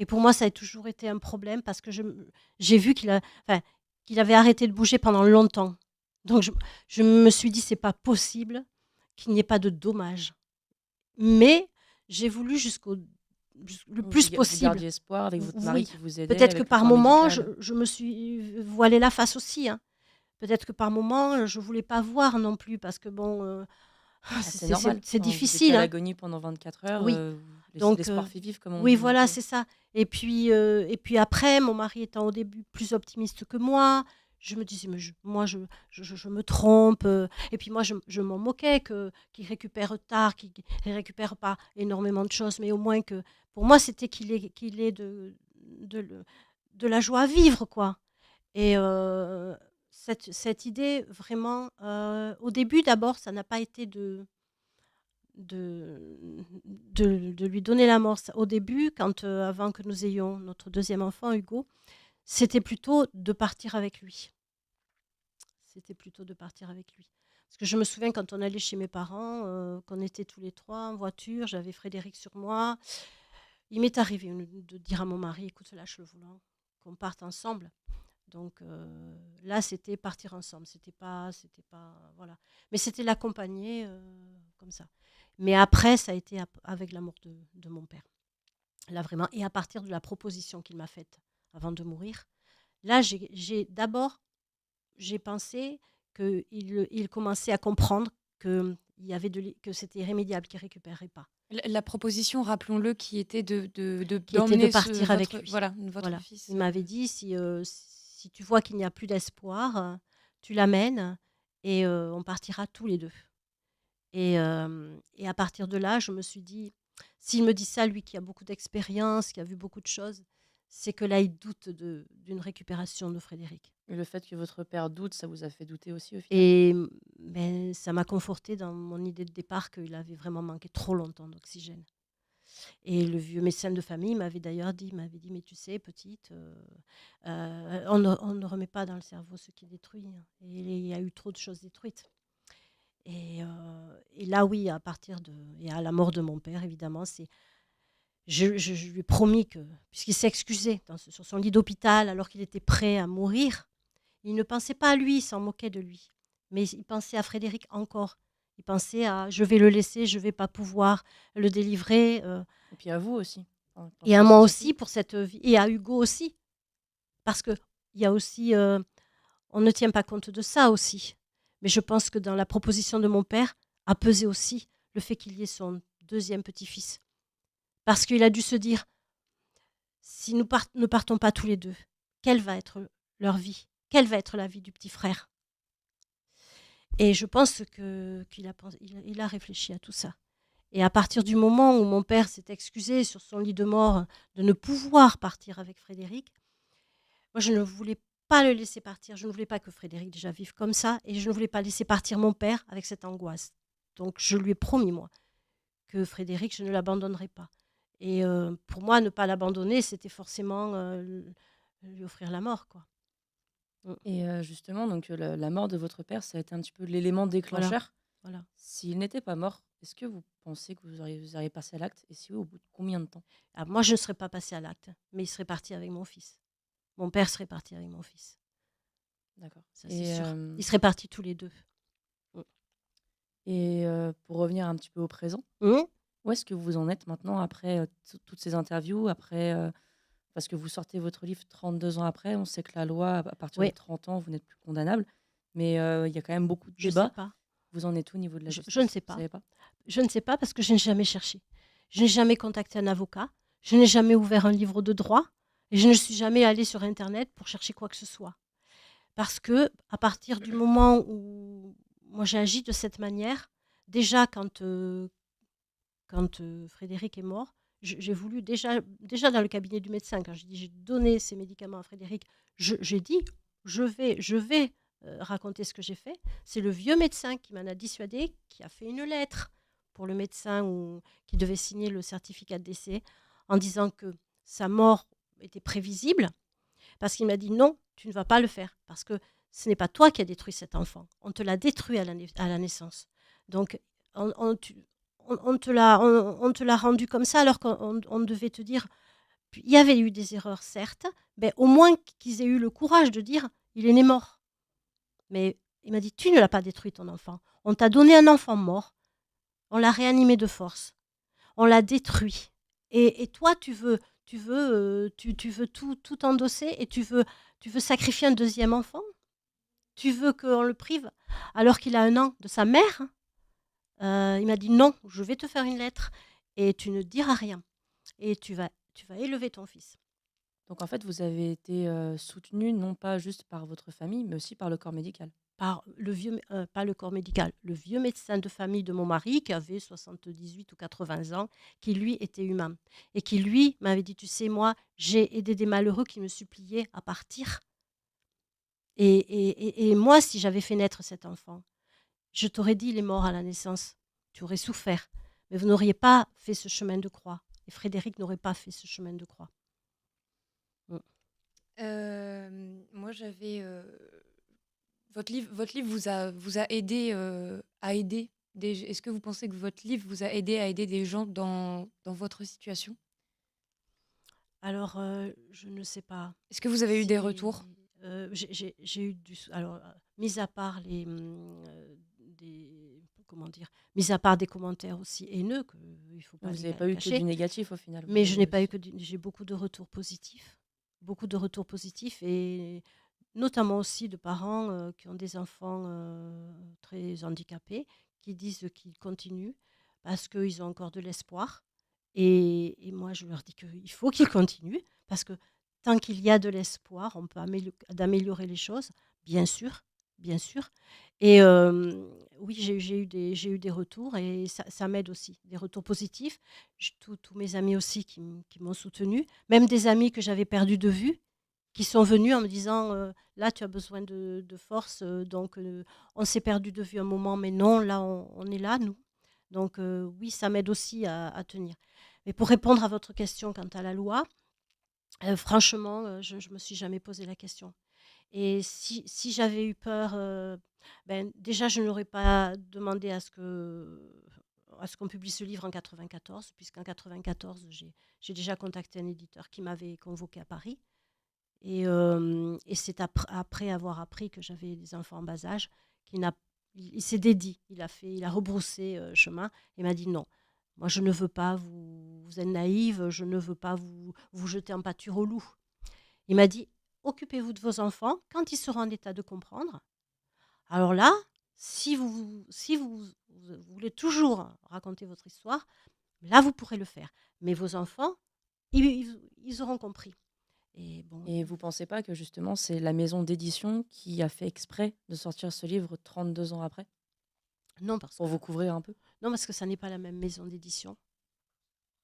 Et pour moi, ça a toujours été un problème parce que j'ai vu qu'il avait arrêté de bouger pendant longtemps. Donc je me suis dit, c'est pas possible qu'il n'y ait pas de dommages. Mais j'ai voulu le plus Vous possible. gardiez espoir avec votre mari Oui, qui vous aidait peut-être que avec le par corps moment, médical. je me suis voilé la face aussi, hein. Peut-être que par moment, je voulais pas voir non plus parce que bon, Ah, c'est normal. c'est Enfin, vous étiez difficile, à hein. l'agonie pendant 24 heures. Oui, donc L'espoir fait vivre, comme on oui, dit. voilà, Oui. c'est ça. Et puis après, mon mari étant au début plus optimiste que moi, je me disais: «Mais moi, je me trompe», et puis moi, je m'en moquais qu'il récupère tard, qu'il récupère pas énormément de choses, mais au moins que pour moi, c'était qu'il ait de le de la joie à vivre, quoi. Et cette idée vraiment, au début, d'abord, ça n'a pas été de lui donner la mort. Au début, avant que nous ayons notre deuxième enfant, Hugo, c'était plutôt de partir avec lui. C'était plutôt de partir avec lui. Parce que je me souviens quand on allait chez mes parents, qu'on était tous les trois en voiture, j'avais Frédéric sur moi. Il m'est arrivé de dire à mon mari: «Écoute, lâche le volant, qu'on parte ensemble». Donc là, c'était partir ensemble. C'était pas voilà. Mais c'était l'accompagner comme ça. Mais après, ça a été avec la mort de mon père. Là, vraiment. Et à partir de la proposition qu'il m'a faite avant de mourir, là, d'abord, j'ai pensé qu'il commençait à comprendre que c'était irrémédiable, qu'il ne récupérerait pas. La proposition, rappelons-le, qui était Qui était de d'emmener partir avec lui. votre fils. Il m'avait dit, si tu vois qu'il n'y a plus d'espoir, tu l'amènes et on partira tous les deux. Et à partir de là, je me suis dit, s'il me dit ça, lui qui a beaucoup d'expérience, qui a vu beaucoup de choses, c'est que là, il doute d'une récupération de Frédéric. Et le fait que votre père doute, ça vous a fait douter aussi au final? Et ça m'a conforté dans mon idée de départ qu'il avait vraiment manqué trop longtemps d'oxygène. Et le vieux médecin de famille m'avait d'ailleurs dit, mais tu sais, petite, on ne remet pas dans le cerveau ce qui est détruit, hein. Et il y a eu trop de choses détruites. Et là, oui, et à la mort de mon père, évidemment, je lui ai promis que, puisqu'il s'est excusé sur son lit d'hôpital alors qu'il était prêt à mourir, il ne pensait pas à lui, il s'en moquait de lui. Mais il pensait à Frédéric encore. Il pensait à: je vais le laisser, je ne vais pas pouvoir le délivrer. Et puis à vous aussi. Enfin, Et à penser moi sa aussi fille. pour cette vie. Et à Hugo aussi. Parce qu'il y a aussi. On ne tient pas compte de ça aussi. Mais je pense que dans la proposition de mon père a pesé aussi le fait qu'il y ait son deuxième petit-fils. Parce qu'il a dû se dire: si nous ne partons pas tous les deux, quelle va être leur vie? Quelle va être la vie du petit frère? Et je pense qu'il a réfléchi à tout ça. Et à partir du moment où mon père s'est excusé sur son lit de mort de ne pouvoir partir avec Frédéric, moi je ne voulais pas le laisser partir. Je ne voulais pas que Frédéric déjà vive comme ça et je ne voulais pas laisser partir mon père avec cette angoisse. Donc je lui ai promis, moi, que Frédéric, je ne l'abandonnerai pas. Et pour moi, ne pas l'abandonner, c'était forcément lui offrir la mort, quoi. Et justement, donc la mort de votre père, ça a été un petit peu l'élément déclencheur. Voilà. S'il n'était pas mort, est-ce que vous pensez que vous auriez passé à l'acte? Et si oui, au bout de combien de temps? Alors, moi, je ne serais pas passée à l'acte, mais il serait parti avec mon fils. Mon père serait parti avec mon fils. D'accord. Ça, c'est sûr. Ils seraient partis tous les deux. Et pour revenir un petit peu au présent, où est-ce que vous en êtes maintenant après toutes ces interviews, parce que vous sortez votre livre 32 ans après, on sait que la loi, à partir de 30 ans, vous n'êtes plus condamnable, mais il y a quand même beaucoup de Je ne débats. sais pas. Vous en êtes où au niveau de la justice? Je ne sais Vous pas. savez pas? Je ne sais pas parce que je n'ai jamais cherché. Je n'ai jamais contacté un avocat. Je n'ai jamais ouvert un livre de droit. Et je ne suis jamais allée sur Internet pour chercher quoi que ce soit. Parce que à partir du moment où moi j'ai agi de cette manière, déjà quand Frédéric est mort, j'ai voulu déjà dans le cabinet du médecin, quand j'ai donné ces médicaments à Frédéric, j'ai dit je vais raconter ce que j'ai fait. C'est le vieux médecin qui m'en a dissuadé, qui a fait une lettre pour le médecin qui devait signer le certificat de décès en disant que sa mort était prévisible, parce qu'il m'a dit non, tu ne vas pas le faire, parce que ce n'est pas toi qui as détruit cet enfant, on te l'a détruit à la naissance. Donc on te l'a rendu comme ça alors qu'on devait te dire, il y avait eu des erreurs certes, mais au moins qu'ils aient eu le courage de dire il est né mort. Mais il m'a dit, tu ne l'as pas détruit ton enfant. On t'a donné un enfant mort, on l'a réanimé de force, on l'a détruit. Et toi, tu veux tout endosser et tu veux sacrifier un deuxième enfant. Tu veux qu'on le prive alors qu'il a 1 an de sa mère. Il m'a dit non, je vais te faire une lettre et tu ne diras rien. Et tu vas élever ton fils. Donc en fait, vous avez été soutenu non pas juste par votre famille, mais aussi par le corps médical. Pas le corps médical, le vieux médecin de famille de mon mari qui avait 78 ou 80 ans, qui lui était humain et qui lui m'avait dit, tu sais, moi, j'ai aidé des malheureux qui me suppliaient à partir. Et moi, si j'avais fait naître cet enfant, je t'aurais dit, il est mort à la naissance. Tu aurais souffert, mais vous n'auriez pas fait ce chemin de croix. Et Frédéric n'aurait pas fait ce chemin de croix. Moi, j'avais. Votre livre vous a aidé à aider des. Est-ce que vous pensez que votre livre vous a aidé à aider des gens dans votre situation? Alors, je ne sais pas. Est-ce que vous avez eu des retours? J'ai eu alors, mis à part mis à part des commentaires aussi haineux, il faut pas Vous les n'avez pas eu que cacher. du négatif au final. Mais Vous je avez n'ai pas eu aussi- que j'ai beaucoup de retours positifs. Beaucoup de retours positifs et notamment aussi de parents qui ont des enfants très handicapés, qui disent qu'ils continuent parce qu'ils ont encore de l'espoir. Et moi, je leur dis qu'il faut qu'ils continuent parce que tant qu'il y a de l'espoir, on peut d'améliorer les choses, bien sûr, bien sûr. Et oui, j'ai eu des retours et ça m'aide aussi, des retours positifs. Tous mes amis aussi qui m'ont soutenue, même des amis que j'avais perdus de vue, qui sont venus en me disant là, tu as besoin de force, donc on s'est perdu de vue un moment, mais non, là, on est là, nous. Donc oui, ça m'aide aussi à tenir. Mais pour répondre à votre question quant à la loi, franchement, je ne me suis jamais posé la question. Et si j'avais eu peur, déjà, je n'aurais pas demandé à ce qu'on publie ce livre en 94, puisqu'en 94, j'ai déjà contacté un éditeur qui m'avait convoqué à Paris. Et c'est après avoir appris que j'avais des enfants en bas âge il s'est dédié, il a rebroussé chemin et m'a dit non. Moi, je ne veux pas, vous êtes naïve, je ne veux pas vous jeter en pâture au loup. Il m'a dit, occupez-vous de vos enfants quand ils seront en état de comprendre. Alors là, si vous voulez toujours raconter votre histoire, là, vous pourrez le faire. Mais vos enfants, ils auront compris. Et bon, Et vous pensez pas que justement c'est la maison d'édition qui a fait exprès de sortir ce livre 32 ans après non, parce que, pour vous couvrir un peu? non, parce que ça n'est pas la même maison d'édition.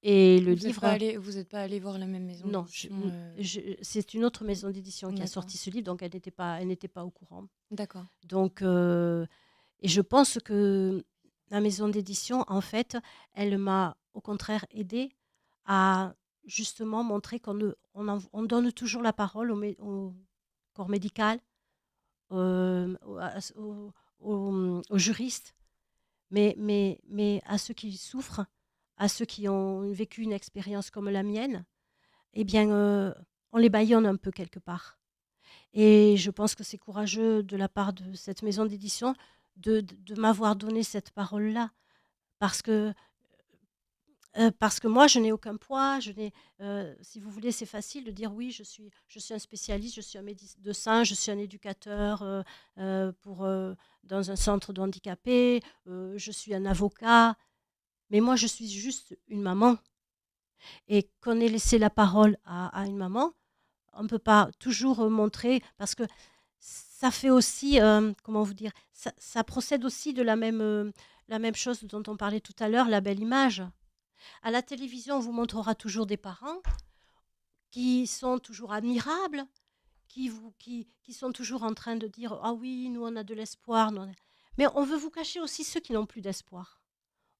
Et le Vous n'êtes pas livre, allé voir la même maison non, d'édition c'est une autre maison d'édition qui a D'accord. sorti ce livre, donc elle n'était pas au courant. D'accord. Donc, et je pense que la maison d'édition, en fait, elle m'a au contraire aidée à justement montrer on donne toujours la parole au corps médical, aux juristes, mais à ceux qui souffrent, à ceux qui ont vécu une expérience comme la mienne, eh bien, on les bâillonne un peu quelque part. Et je pense que c'est courageux de la part de cette maison d'édition de m'avoir donné cette parole-là. Parce que, parce que moi, je n'ai aucun poids. Si vous voulez, c'est facile de dire oui, je suis un spécialiste, je suis un médecin, je suis un éducateur dans un centre de handicapés, je suis un avocat. Mais moi, je suis juste une maman. Et qu'on ait laissé la parole à une maman, on ne peut pas toujours montrer, parce que ça fait aussi, comment vous dire, ça procède aussi de la même chose dont on parlait tout à l'heure, la belle image. À la télévision, on vous montrera toujours des parents qui sont toujours admirables, qui sont toujours en train de dire « Ah oui, nous, on a de l'espoir. » Mais on veut vous cacher aussi ceux qui n'ont plus d'espoir.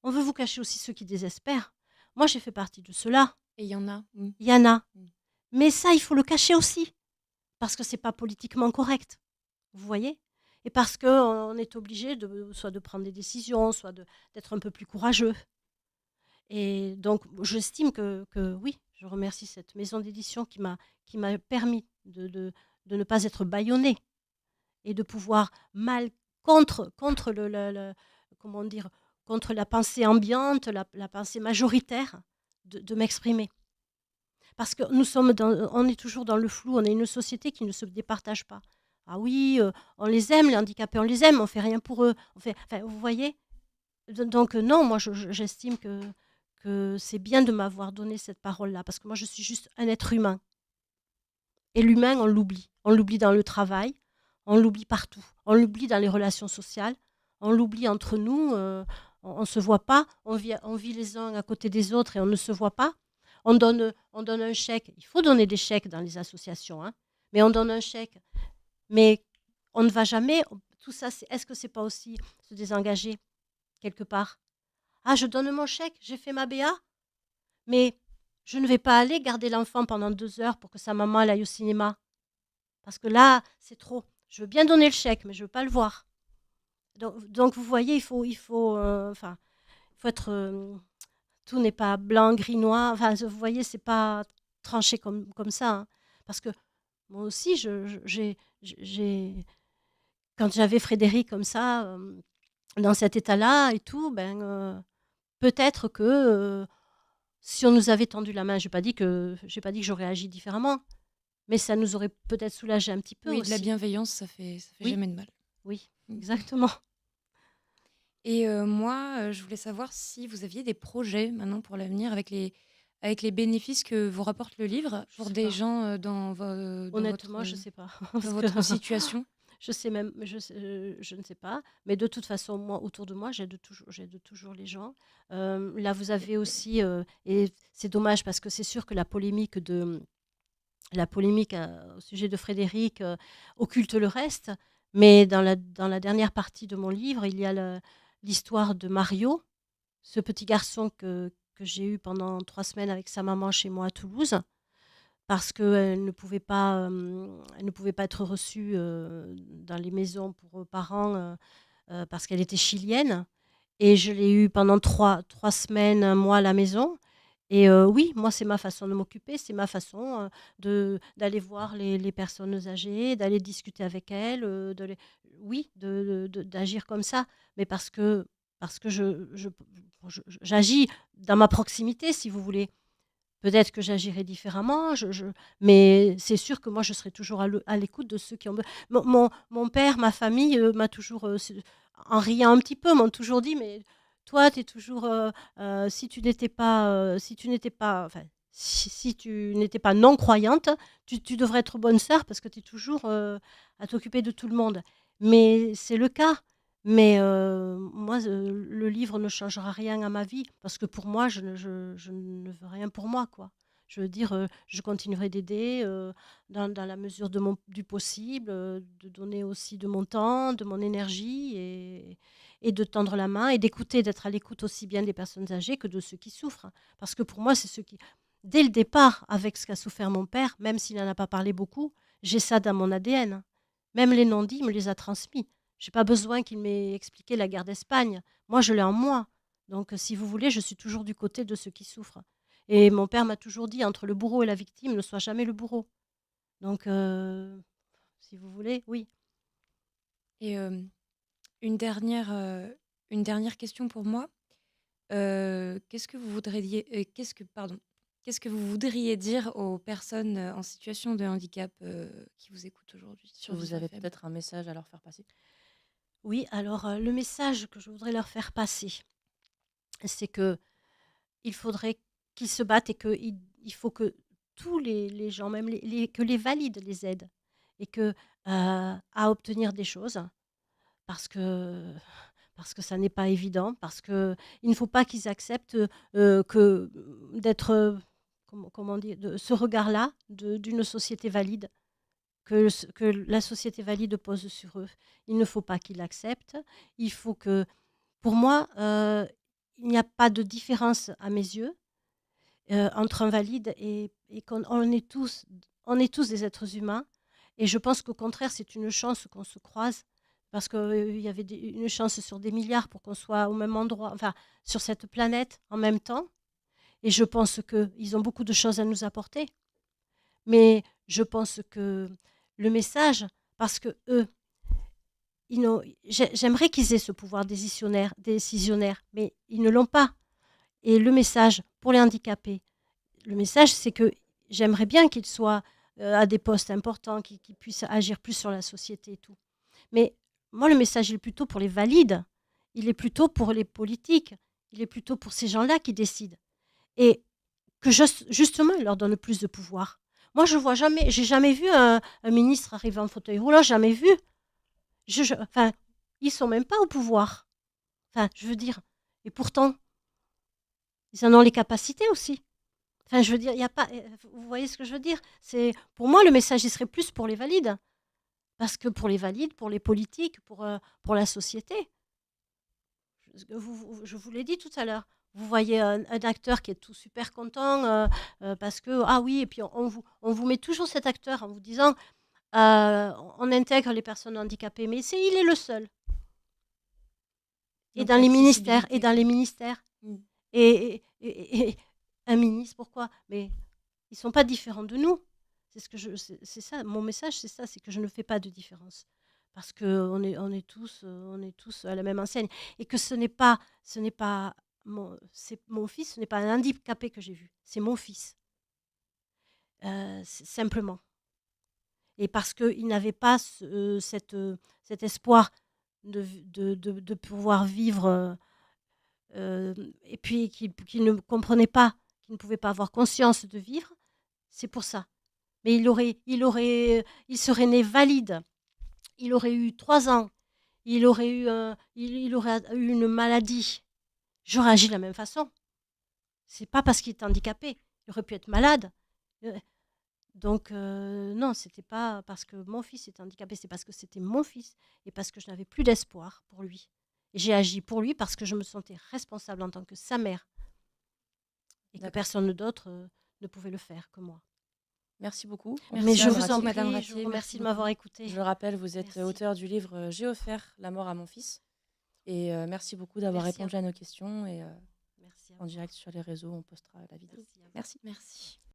On veut vous cacher aussi ceux qui désespèrent. Moi, j'ai fait partie de ceux-là. Et il y en a. Il y en a. Mm. Mais ça, il faut le cacher aussi. Parce que ce n'est pas politiquement correct. Vous voyez? Et parce qu'on est obligé soit de prendre des décisions, soit d'être un peu plus courageux. Et donc, j'estime que oui, je remercie cette maison d'édition qui m'a permis de ne pas être bâillonnée et de pouvoir, contre comment dire, contre la pensée ambiante, la pensée majoritaire, de m'exprimer. Parce que on est toujours dans le flou, on est une société qui ne se départage pas. Ah oui, on les aime, les handicapés, on les aime, on fait rien pour eux. Enfin, vous voyez. Donc non, moi j'estime que c'est bien de m'avoir donné cette parole-là, parce que moi je suis juste un être humain. Et l'humain, on l'oublie. On l'oublie dans le travail, on l'oublie partout. On l'oublie dans les relations sociales, on l'oublie entre nous. On ne se voit pas, on vit les uns à côté des autres et on ne se voit pas. On donne un chèque. Il faut donner des chèques dans les associations, hein. Mais on donne un chèque. Mais on ne va jamais. Tout ça, est-ce que c'est pas aussi se désengager quelque part? Ah, je donne mon chèque, j'ai fait ma BA, mais je ne vais pas aller garder l'enfant pendant 2 heures pour que sa maman aille au cinéma. Parce que là, c'est trop. Je veux bien donner le chèque, mais je ne veux pas le voir. Donc vous voyez, il faut être. Tout n'est pas blanc, gris, noir. Enfin, vous voyez, c'est pas tranché comme ça, hein. Parce que moi aussi, quand j'avais Frédéric comme ça, dans cet état-là et tout, peut-être que si on nous avait tendu la main, j'ai pas dit que j'aurais agi différemment, mais ça nous aurait peut-être soulagé un petit peu Oui, aussi. de la bienveillance, ça fait Oui. jamais de mal. Oui, exactement. Et moi, je voulais savoir si vous aviez des projets maintenant pour l'avenir avec les bénéfices que vous rapporte le livre Je pour sais des pas. gens dans Honnêtement, je sais pas. dans Parce votre que situation. je sais même, je ne sais pas. Mais de toute façon, moi, autour de moi, j'aide toujours les gens. Là, vous avez aussi, et c'est dommage parce que c'est sûr que la polémique au sujet de Frédéric occulte le reste. Mais dans la dernière partie de mon livre, il y a l'histoire de Mario, ce petit garçon que j'ai eu pendant 3 semaines avec sa maman chez moi à Toulouse, parce qu'elle ne pouvait pas être reçue dans les maisons pour parents parce qu'elle était chilienne. Et je l'ai eu pendant 3 semaines, un mois à la maison. Et oui, moi, c'est ma façon de m'occuper, c'est ma façon d'aller voir les personnes âgées, d'aller discuter avec elles, oui, d'agir comme ça. Mais parce que j'agis dans ma proximité, si vous voulez. Peut-être que j'agirais différemment, mais c'est sûr que moi, je serai toujours à l'écoute de ceux qui ont mon père, ma famille m'a toujours, en riant un petit peu, m'ont toujours dit, mais toi, tu es toujours, si tu n'étais pas, enfin, si tu n'étais pas non-croyante, tu devrais être bonne sœur parce que tu es toujours à t'occuper de tout le monde. Mais c'est le cas. Mais moi, le livre ne changera rien à ma vie parce que pour moi, je ne veux rien pour moi, quoi. Je veux dire, je continuerai d'aider dans la mesure du possible, de donner aussi de mon temps, de mon énergie et de tendre la main et d'écouter, d'être à l'écoute aussi bien des personnes âgées que de ceux qui souffrent. Parce que pour moi, c'est ceux qui, dès le départ, avec ce qu'a souffert mon père, même s'il n'en a pas parlé beaucoup, j'ai ça dans mon ADN. Même les non-dits, il me les a transmis. J'ai pas besoin qu'il m'ait expliqué la guerre d'Espagne. Moi, je l'ai en moi. Donc, si vous voulez, je suis toujours du côté de ceux qui souffrent. Et mon père m'a toujours dit, entre le bourreau et la victime, ne sois jamais le bourreau. Donc, si vous voulez, oui. Et une dernière question pour moi. Qu'est-ce que vous vous voudriez dire aux personnes en situation de handicap qui vous écoutent aujourd'hui Est-ce sur que vous Vivre avez FM? peut-être un message à leur faire passer? Oui, alors le message que je voudrais leur faire passer, c'est que il faudrait qu'ils se battent et il faut que tous les gens, même que les valides les aident et à obtenir des choses parce que ça n'est pas évident, parce qu'il ne faut pas qu'ils acceptent d'être, comment dire, de ce regard-là d'une société valide, que la société valide pose sur eux. Il ne faut pas qu'ils l'acceptent. Il faut que, pour moi, il n'y a pas de différence à mes yeux entre un valide et qu'on on est tous des êtres humains. Et je pense qu'au contraire, c'est une chance qu'on se croise parce qu'il y avait une chance sur des milliards pour qu'on soit au même endroit, enfin, sur cette planète en même temps. Et je pense qu'ils ont beaucoup de choses à nous apporter. Mais je pense que le message, parce que eux, j'aimerais qu'ils aient ce pouvoir décisionnaire, mais ils ne l'ont pas. Et le message pour les handicapés, le message, c'est que j'aimerais bien qu'ils soient à des postes importants, qu'ils puissent agir plus sur la société et tout. Mais moi, le message, il est plutôt pour les valides. Il est plutôt pour les politiques. Il est plutôt pour ces gens-là qui décident. Et que justement, il leur donne plus de pouvoir. Moi, j'ai jamais vu un ministre arriver en fauteuil roulant, jamais vu. Enfin, ils sont même pas au pouvoir. Enfin, je veux dire. Et pourtant, ils en ont les capacités aussi. Enfin, je veux dire, il y a pas. Vous voyez ce que je veux dire? C'est pour moi le message, il serait plus pour les valides, parce que pour les valides, pour les politiques, pour la société. Je vous l'ai dit tout à l'heure. Vous voyez un acteur qui est tout super content parce que ah oui, et puis on vous met toujours cet acteur en vous disant on intègre les personnes handicapées, mais il est le seul. Et Donc, dans les ministères, l'accessibilité. et un ministre, pourquoi? Mais ils sont pas différents de nous. C'est ça, mon message, c'est ça, c'est que je ne fais pas de différence. Parce qu'on est tous à la même enseigne. Et que ce n'est pas c'est mon fils, ce n'est pas un handicapé que j'ai vu, c'est mon fils. Simplement. Et parce qu'il n'avait pas cet espoir de pouvoir vivre, et puis qu'il ne comprenait pas, qu'il ne pouvait pas avoir conscience de vivre, c'est pour ça. Mais il serait né valide. Il aurait eu 3 ans. Il aurait eu une maladie. J'aurais agi de la même façon. C'est pas parce qu'il est handicapé. Il aurait pu être malade. Donc, non, c'était pas parce que mon fils est handicapé, c'est parce que c'était mon fils et parce que je n'avais plus d'espoir pour lui. Et j'ai agi pour lui parce que je me sentais responsable en tant que sa mère et que personne d'autre ne pouvait le faire que moi. Merci beaucoup. Mais je vous en Madame prie, Ratier, je vous remercie merci de m'avoir écouté. Je le rappelle, vous êtes Merci. auteur du livre J'ai offert la mort à mon fils. Et merci beaucoup d'avoir Merci répondu à nos questions. Et Merci à en vous. direct sur les réseaux, on postera la vidéo. Merci à vous. Merci. Merci.